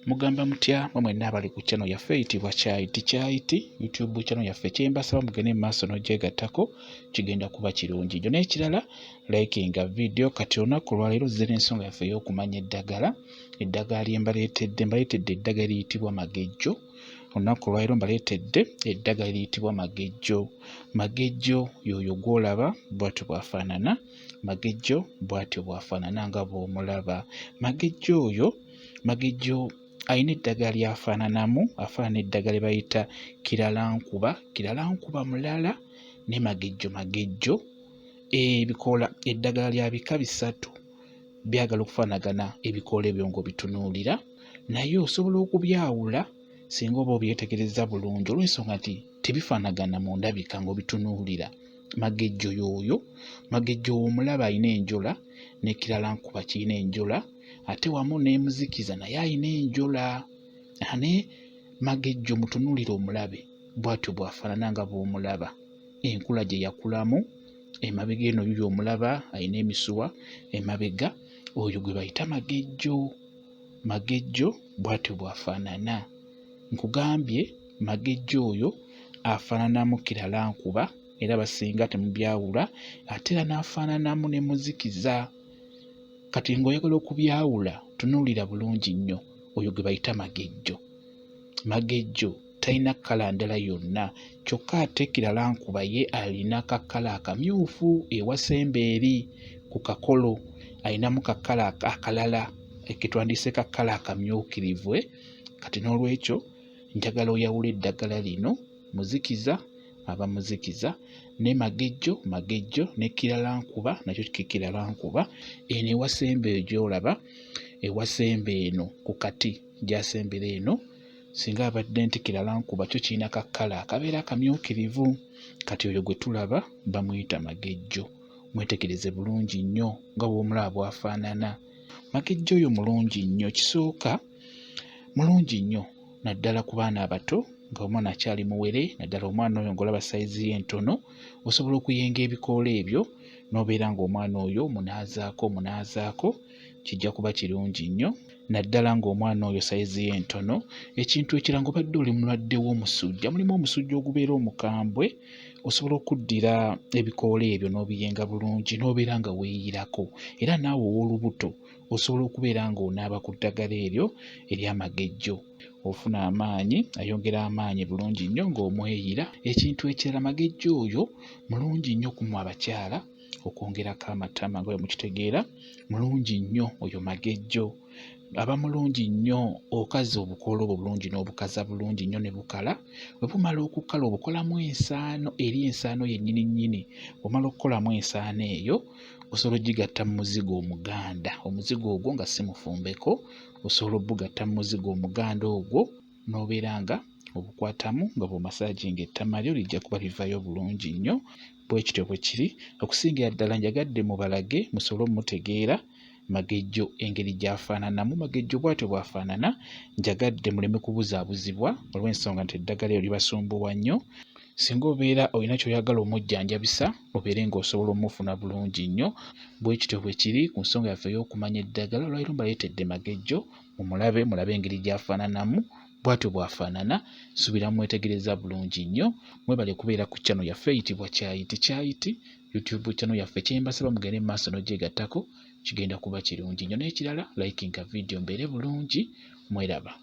Mugamba mutya mwenna abali ku channel yaffe eyitibwa Kyayiti YouTube channel yaffe kyembasaba mugende maaso n'ogyegattako kigenda kuba kirungi nnyo. N'ekirala likinga video kati olunaku lwaleero zira ensonga yaffe ey'okumanya eddagala lye mbaleetedde eddagala eriyitibwa magejjo. Olunaku lwaleero mbaleetedde eddagala eriyitibwa magejjo. Magejjo y'oyo gw'olaba bw'atyo bw'afaanana. Magejjo bw'atyo bw'afaanana nga bw'omulaba. Magejjo ayina eddagala lyafaananamu, afaanana eddagala lye bayita kiralankuba mulala ne magejjo. Ebikoola eddagala lya bika bisatu byagala okufaanagana ebikoola ebyo ng'obitunuulira, naye osobola okubyawula singa oba obyetegereza bulungi olw'ensonga nti tebifaanagana mu ndabika ng'obitunuulira. Magejjo y'oyo. Magejjo omulaba ayina enjola ne kiralankuba kirina enjola ate wamu n'emuzikiza naye ayina enjola. Ne magejjo mutunuulire omulabe bw'atyo bw'afaanana nga bw'omulaba. Enkula gye yakulamu emabega eno yuyo omulaba ayina emisuwa emabega, oyo gwe bayita magejjo. Magejjo bw'atyo bw'afaanana. Nkugambye magejjo oyo afaananamu kiralankuba era basinga temubyawula, ate era n'afaananamu ne muzikiza. Kati ng'oyagala okubyawula tunuulira bulungi nnyo oyo gwe bayita magejjo. Magejjo talina kkala ndala yonna kyokka ate kiralankuba ye alina kakkala akamyufu ewasemba eri ku kakolo, ayinamu kakkala akalala ke twandiyise kakkala akamyukirivu. Kati n'olwekyo njagala oyawula eddagala lino muzikiza aba muzikiza ne magejjo ne kiralankuba nakyo kiralankuba. Eno ewasemba eyo gy'olaba ewasemba eno ku kati gy'asembera eno singa abadde nti kiralankuba kyo kirina kakkala akabeera akamyukirivu. Kati oyo gwe tulaba bamuyita magejjo. Mwetegereze bulungi nnyo nga bw'omulaba bw'afaanana. Magejjo oyo mulungi nnyo. Kisooka mulungi nnyo naddala ku baana abato ng'omwana akyali muwere, naddala omwana oyo ng'olaba sayizi ye ntono, osobola okuyenga ebikoola ebyo n'obeera ng'omwana oyo munaazaako kijja kuba kirungi nnyo. Naddala ng'omwana oyo sayizi ye ntono. Ekintu ekirala ng'obadde oli mulwadde w'omusujja, mulimu omusujja ogubeera omukambwe, osobola okuddira ebikoola ebyo n'obiyenga bulungi n'obeera nga weeyirako. Era naawe ow'olubuto osobola okubeera ng'onaaba ku ddagala eryo ery'amagejjo, ofuna amaanyi, ayongera amaanyi bulungi nnyo ng'omweyira. Ekintu ekirala magejjo oyo mulungi nnyo ku mmwe abakyala okwongerako amatama nga bwe mukitegeera. Mulungi nnyo oyo magejjo. Aba mulungi nnyo okaza obukoola obwo bulungi n'obukaza bulungi nnyo ne bukala. Bwe bumala okukala obukolamu ensaano eri ensaano yennyini nnyini. Bw'omala okukolamu ensaano eyo osobola ogigatta mu muzigo omuganda. Omuzigo ogwo nga si mufumbeko, osobola obugatta mu muzigo omuganda ogwo n'obeera nga obukwatamu nga bw'omasaaginga ettama lyo lijja kuba livaayo bulungi nnyo. Bwe kityo bwe kiri. Okusingira ddala njagadde mubalage musobole omutegeera magejjo engeri gy'afaananamu. Magejjo bw'atyo bw'afaanana. Njagadde muleme kubuzaabuzibwa olw'ensonga nti eddagala eryo libasumbuwa nnyo. Singa obeera olina ky'oyagala omujjanjabisa obeere ng'osobola omufuna bulungi nnyo. Bwe kityo bwe kiri ku nsonga yaffe ey'okumanya eddagala. Olwaleero mbaleetedde magejjo mulabe engeri gy'afaananamu. Bw'atyo bw'afaanana. Subira mwetegereza bulungi nnyo. Mwebale kubeera ku channel yaffe eyitibwa Kyayiti YouTube channel yaffe kyembasaba mugende mu maaso n'ogyegattako kigenda kuba kirungi nnyo. N'ekirala likinga video mbeere bulungi. Mweraba.